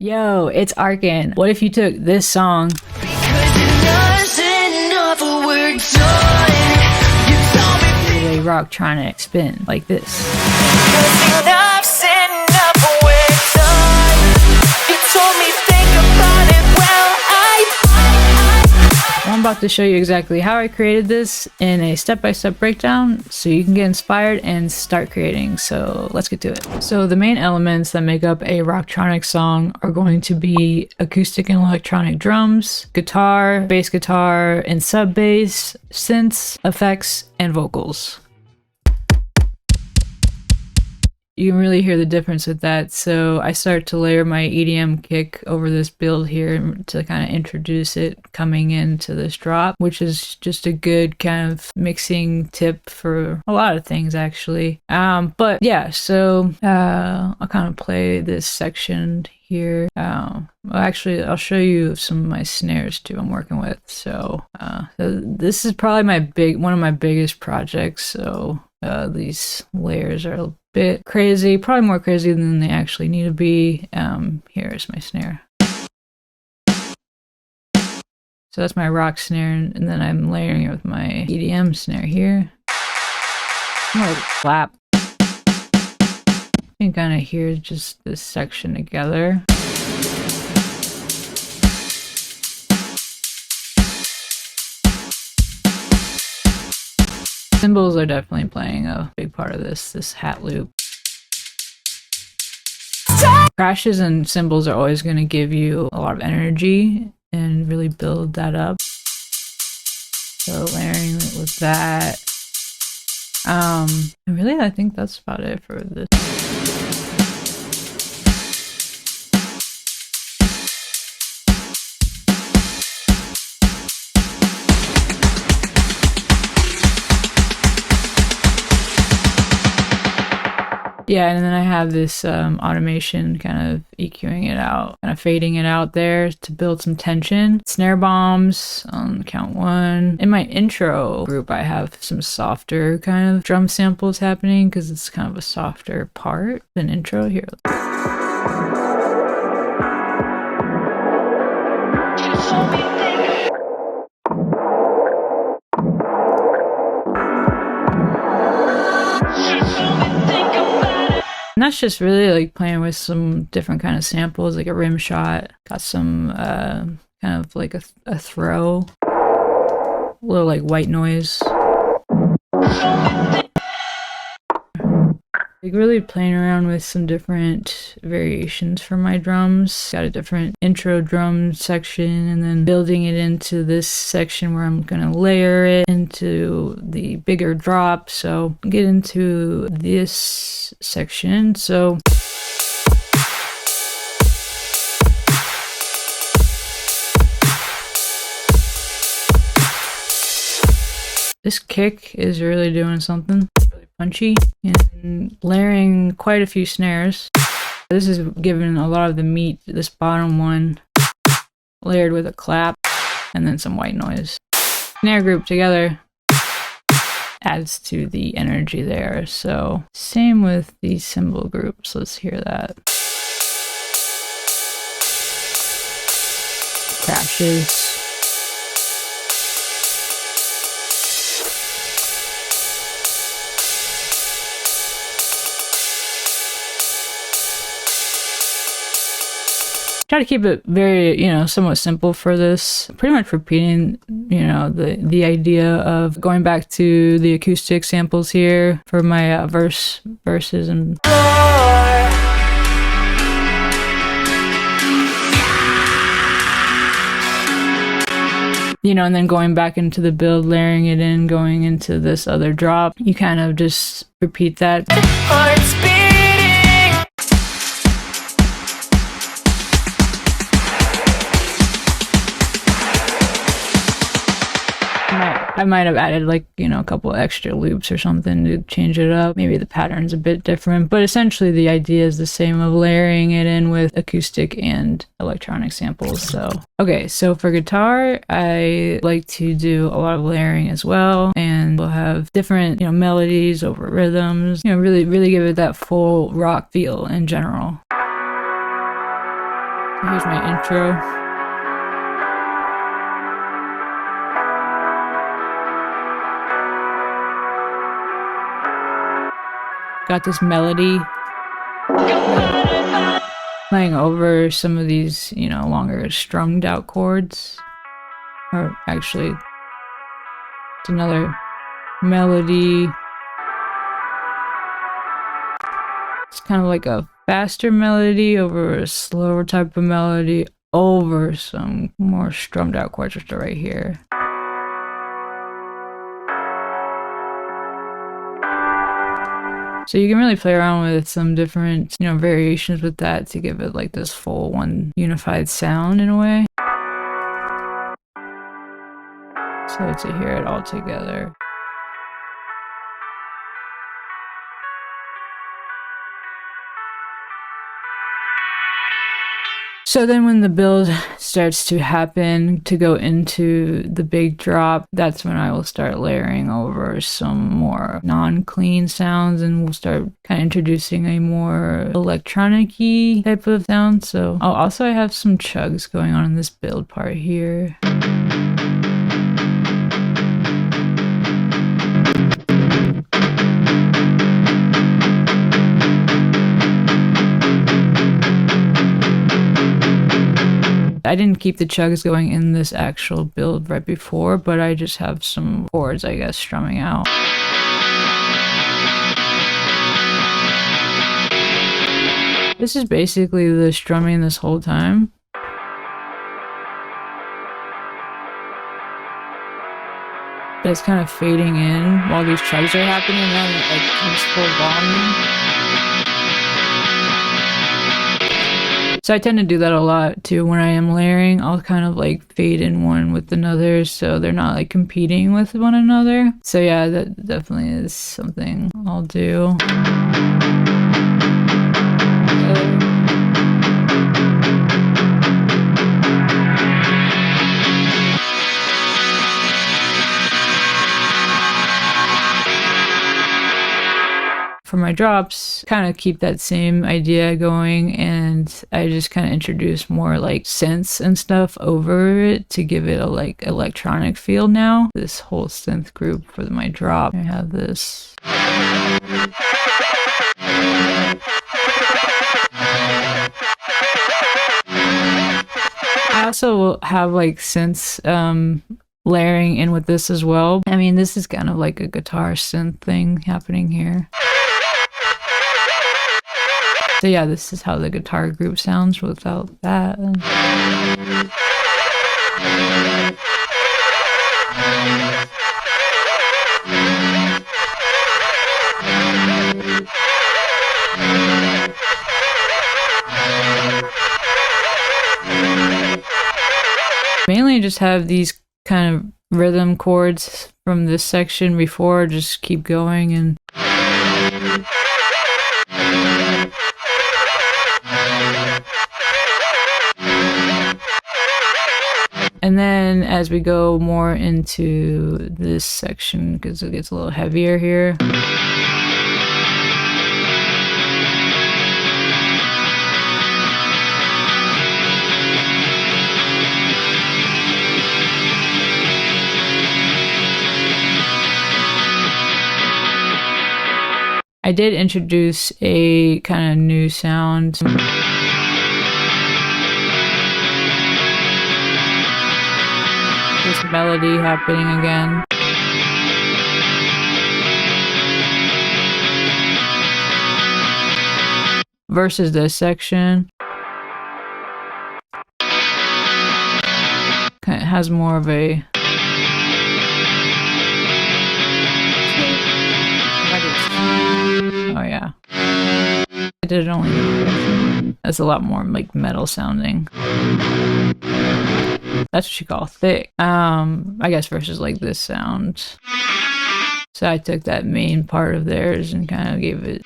Yo, it's Arkin. What if you took this song with a rocktronic spin like this? I'm about to show you exactly how I created this in a step-by-step breakdown so you can get inspired and start creating. So let's get to it. So the main elements that make up a rocktronic song are going to be acoustic and electronic drums, guitar, bass guitar, and sub bass, synths, effects, and vocals. You can really hear the difference with that. So I start to layer my EDM kick over this build here to kind of introduce it coming into this drop, which is just a good kind of mixing tip for a lot of things actually. But yeah, so I'll kind of play this section here. Actually, I'll show you some of my snares too I'm working with. So this is probably one of my biggest projects. So these layers are a bit crazy, probably more crazy than they actually need to be. Here's my snare. So that's my rock snare, and then I'm layering it with my EDM snare here. More like a clap. You can kind of hear just this section together. Cymbals are definitely playing a big part of this hat loop. Crashes and cymbals are always going to give you a lot of energy and really build that up. So layering it with that. And really, I think that's about it for this. Yeah, and then I have this automation kind of EQing it out, kind of fading it out there to build some tension. Snare bombs on count 1. In my intro group, I have some softer kind of drum samples happening because it's kind of a softer part than intro here. And that's just really like playing with some different kind of samples, like a rim shot. Got some kind of like a throw, a little like white noise. Like really playing around with some different variations for my drums. Got a different intro drum section and then building it into this section where I'm gonna layer it into the bigger drop. So get into this section. So this kick is really doing something. Punchy and layering quite a few snares. This is giving a lot of the meat, this bottom one, layered with a clap and then some white noise. Snare group together adds to the energy there. So same with these cymbal groups. Let's hear that. Crashes. Try to keep it very, somewhat simple for this. Pretty much repeating, the idea of going back to the acoustic samples here for my verses and. And then going back into the build, layering it in, going into this other drop. You kind of just repeat that. I might have added a couple extra loops or something to change it up. Maybe the pattern's a bit different, but essentially the idea is the same of layering it in with acoustic and electronic samples. So, okay, so for guitar, I like to do a lot of layering as well, and we'll have different, melodies over rhythms, really give it that full rock feel in general. Here's my intro. Got this melody playing over some of these, you know, longer strummed out chords. Or actually, it's another melody. It's kind of like a faster melody over a slower type of melody over some more strummed out chords, which are right here. So you can really play around with some different, you know, variations with that to give it like this full one unified sound in a way. So to hear it all together. So then when the build starts to happen to go into the big drop, that's when I will start layering over some more non-clean sounds, and we'll start kind of introducing a more electronic-y type of sound. So also I have some chugs going on in this build part here. I didn't keep the chugs going in this actual build right before, but I just have some chords, I guess, strumming out. This is basically the strumming this whole time. But it's kind of fading in while these chugs are happening, and then it like comes full volume. So I tend to do that a lot too when I am layering. I'll kind of like fade in one with another so they're not like competing with one another. So yeah, that definitely is something I'll do. For my drops, kind of keep that same idea going, and I just kind of introduce more like synths and stuff over it to give it a like electronic feel now. This whole synth group for my drop. I have this. I also will have like synths layering in with this as well. I mean, this is kind of like a guitar synth thing happening here. So yeah, this is how the guitar group sounds without that. Mainly just have these kind of rhythm chords from this section before, just keep going and And then as we go more into this section, because it gets a little heavier here. I did introduce a kind of new sound. This melody happening again. Versus this section. Kind of has more of a oh yeah. I did it only. That's a lot more like metal sounding. That's what you call thick. I guess versus like this sound. So I took that main part of theirs and kind of gave it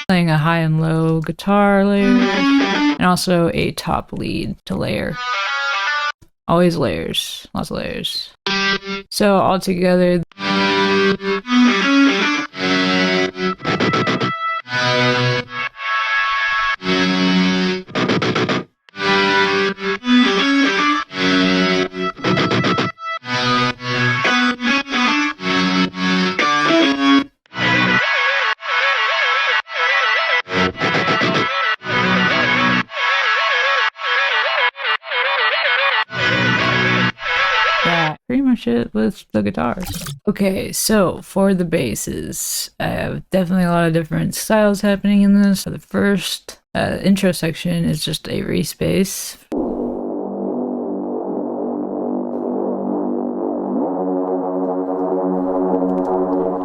playing a high and low guitar layer and also a top lead to layer. Always layers, lots of layers. So all together. match it with the guitars. Okay, so for the basses, I have definitely a lot of different styles happening in this. So the first intro section is just a Reese bass.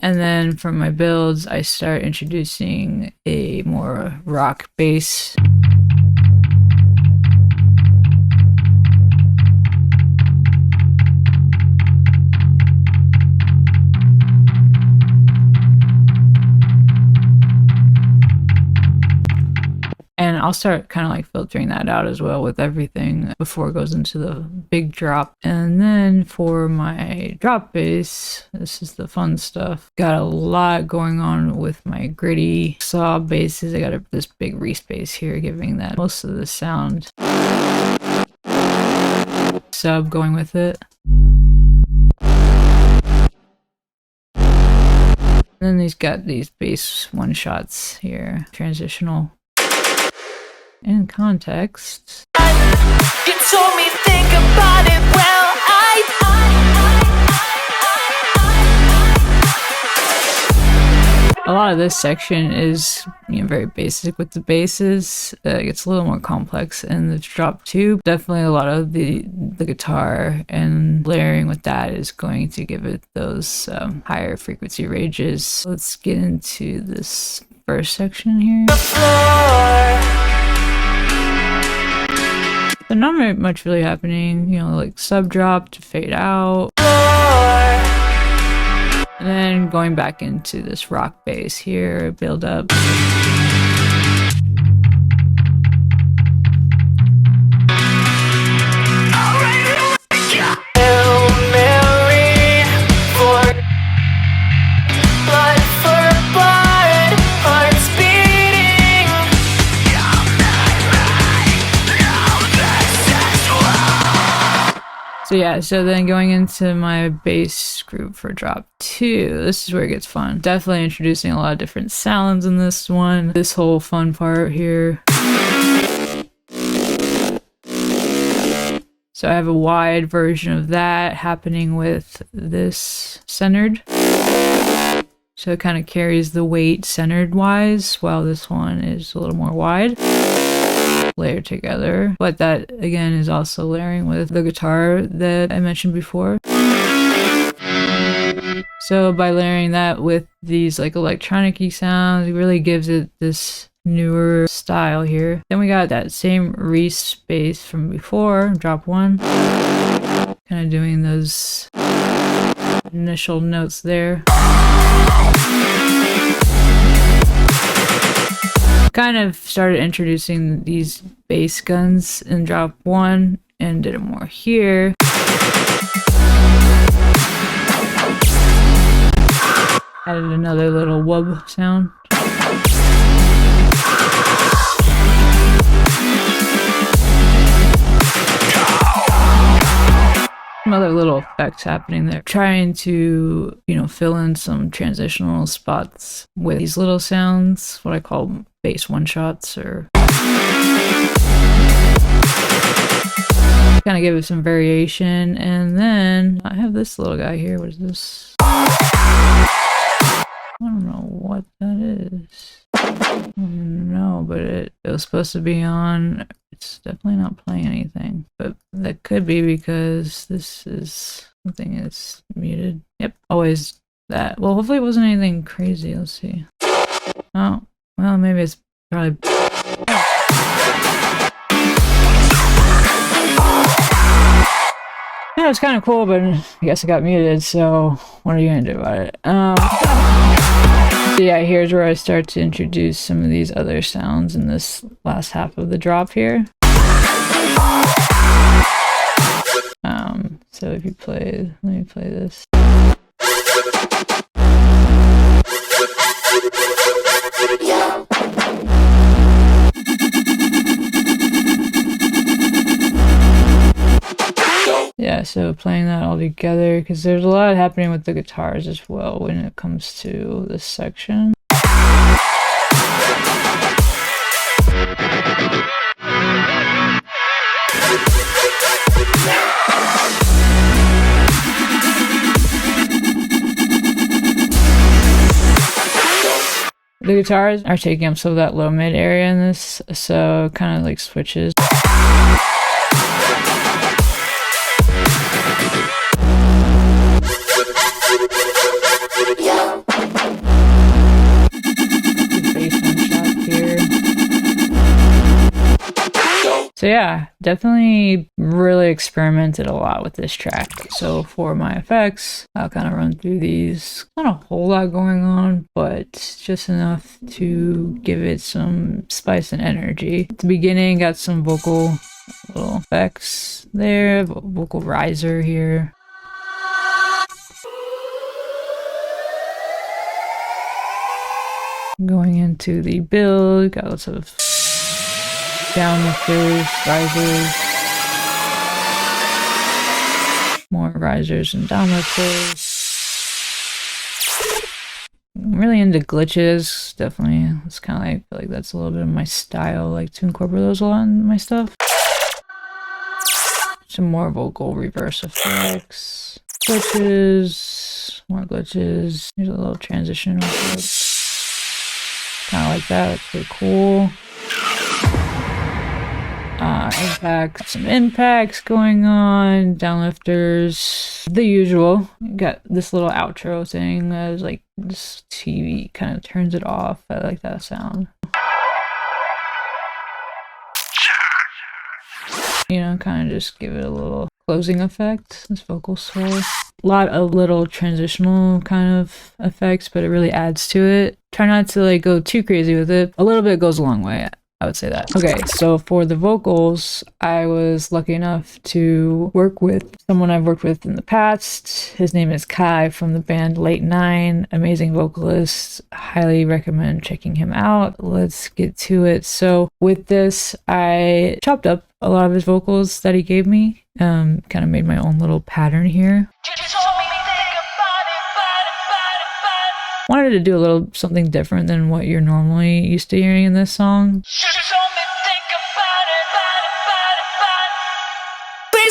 And then for my builds, I start introducing a more rock bass. And I'll start kind of like filtering that out as well with everything before it goes into the big drop. And then for my drop bass, this is the fun stuff. Got a lot going on with my gritty saw basses. I got this big Reese bass here giving that most of the sound. Sub going with it. And then he's got these bass one-shots here, transitional. In context. You told me think about it well. A lot of this section is, very basic with the basses. It gets a little more complex in the drop too. Definitely a lot of the guitar and layering with that is going to give it those higher frequency ranges. Let's get into this first section here. So not very much really happening, like sub drop to fade out. And then going back into this rock bass here, build up. So then going into my bass group for drop 2, this is where it gets fun. Definitely introducing a lot of different sounds in this one. This whole fun part here. So I have a wide version of that happening with this centered. So it kind of carries the weight centered wise, while this one is a little more wide. Layered together, but that again is also layering with the guitar that I mentioned before. So by layering that with these like electronic-y sounds, it really gives it this newer style here. Then we got that same Reese bass from before, drop 1, kind of doing those initial notes there. Kind of started introducing these bass guns in drop 1 and did it more here. Added another little wub sound. Some other little effects happening there. Trying to, fill in some transitional spots with these little sounds, what I call bass one-shots, or kind of give it some variation. And then I have this little guy here. What is this? I don't know what that is. I don't know, but it was supposed to be on. It's definitely not playing anything, but that could be because this is something is muted. Yep, always that. Well, hopefully it wasn't anything crazy. Let's see. Oh, well, maybe it's probably. Yeah, it's kind of cool, but I guess it got muted, so what are you gonna do about it? So yeah, here's where I start to introduce some of these other sounds in this last half of the drop here. So if you play, let me play this. Yeah, so playing that all together, because there's a lot happening with the guitars as well when it comes to this section. The guitars are taking up some of that low mid area in this, so kind of like switches. So yeah, definitely really experimented a lot with this track. So for my effects, I'll kind of run through these. Not a whole lot going on, but just enough to give it some spice and energy. At the beginning, got some vocal little effects there, vocal riser here. Going into the build, got lots of downlifters, risers, more risers and downlifters. I'm really into glitches, definitely. It's kind of like, I feel like that's a little bit of my style, like to incorporate those a lot in my stuff. Some more vocal reverse effects, glitches, more glitches. Here's a little transition effect. Kind of like that, that's pretty cool. Impact, some impacts going on, downlifters, the usual. Got this little outro thing that is like this TV kind of turns it off. I like that sound. You know, kind of just give it a little closing effect, this vocal swell. A lot of little transitional kind of effects, but it really adds to it. Try not to like go too crazy with it. A little bit goes a long way, I would say that. Okay, so for the vocals, I was lucky enough to work with someone I've worked with in the past. His name is Kai from the band Late Nine. Amazing vocalist. Highly recommend checking him out. Let's get to it. So with this, I chopped up a lot of his vocals that he gave me. Kind of made my own little pattern here. Wanted to do a little something different than what you're normally used to hearing in this song. Please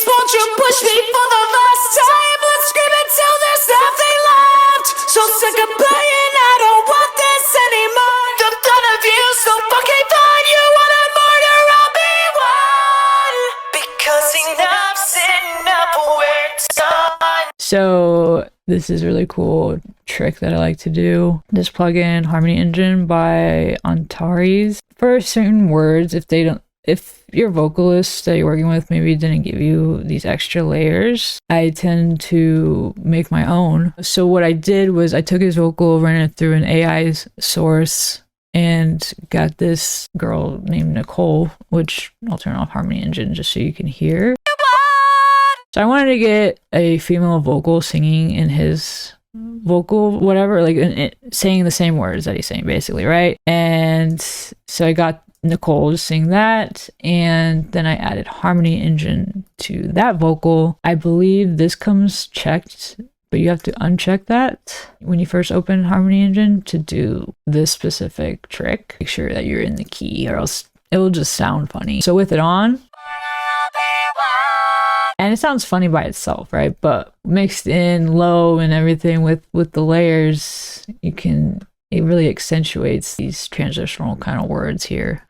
won't you push me for the last time? Let's scream until there's nothing left. So sick of playing, I don't want this anymore. The thought of you so fucking fine. You wanna murder, I'll be one. Because enough's enough, we're done. So this is a really cool trick that I like to do. This plugin, Harmony Engine by Antares. For certain words, if your vocalist that you're working with maybe didn't give you these extra layers, I tend to make my own. So what I did was I took his vocal, ran it through an AI source, and got this girl named Nicole, which I'll turn off Harmony Engine just so you can hear. So I wanted to get a female vocal singing in his vocal, whatever, like saying the same words that he's saying, basically, right? And so I got Nicole to sing that, and then I added Harmony Engine to that vocal. I believe this comes checked, but you have to uncheck that when you first open Harmony Engine to do this specific trick. Make sure that you're in the key, or else it will just sound funny. So with it on, and it sounds funny by itself, right? But mixed in low and everything with the layers, it really accentuates these transitional kind of words here.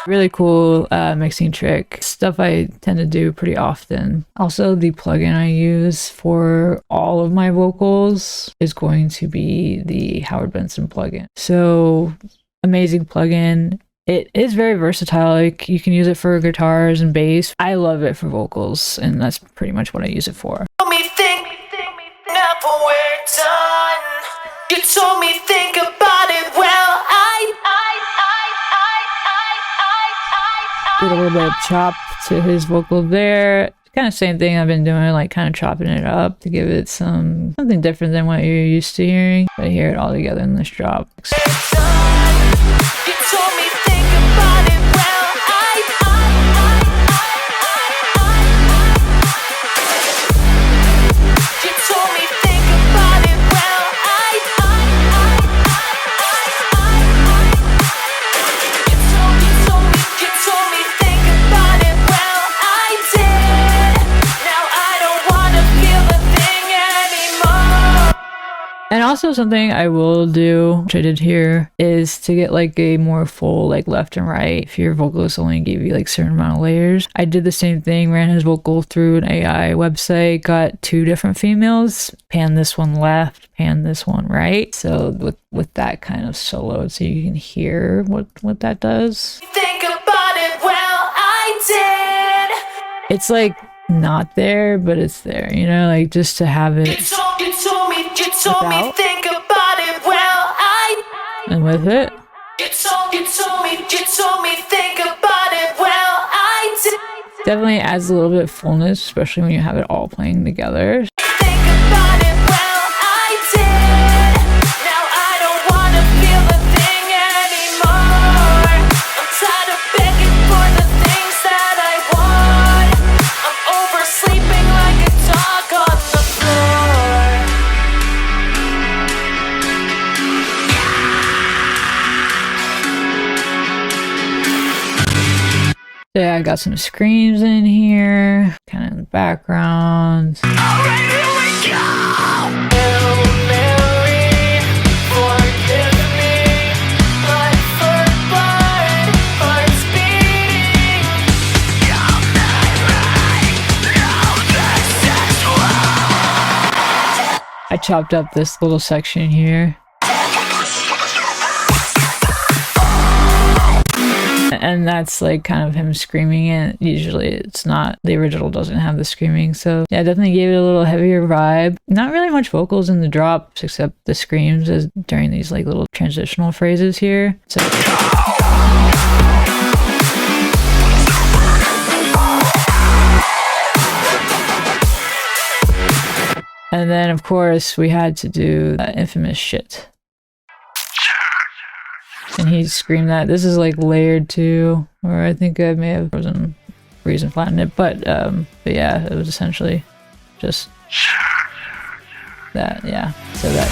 Really cool mixing trick. Stuff I tend to do pretty often. Also, the plugin I use for all of my vocals is going to be the Howard Benson plugin. So, amazing plugin. It is very versatile. Like, you can use it for guitars and bass. I love it for vocals, and that's pretty much what I use it for. You told me think about it well. Did a little bit of chop to his vocal there. Kind of same thing I've been doing, like kind of chopping it up to give it something different than what you're used to hearing. But I hear it all together in this drop. You told me think about it well. You told me think about it well. You told me think about it well. I did. Now I don't also something I will do, which I did here, is to get like a more full like left and right. If your vocalist only gave you like certain amount of layers, I did the same thing. Ran his vocal through an AI website, got 2 different females, pan this one left, pan this one right. So with that kind of solo, so you can hear what that does. Think about it, well, I did. It's like not there, but it's there, you know, like just to have it. You told me, think about it, well, and with it. You told me, think about it, well, I did. Definitely adds a little bit of fullness, especially when you have it all playing together. Think about it, well, I did. Now I don't wanna feel a thing anymore. I'm tired of begging for the things that I want. I'm oversleeping like a dog on the floor. Yeah, I got some screams in here, kind of in the background. Alright, here we go. Hail Mary, forgive me. Blood for blood, hearts beating. You're not right. No, this is wrong. I chopped up this little section here. And that's like kind of him screaming, and usually it's not, the original doesn't have the screaming. So yeah, definitely gave it a little heavier vibe. Not really much vocals in the drops except the screams as during these like little transitional phrases here. So and then of course we had to do that infamous shit. And he screamed that. This is like layered too, or I think I may have frozen reason flattened it, but yeah, it was essentially just that. Yeah, so that.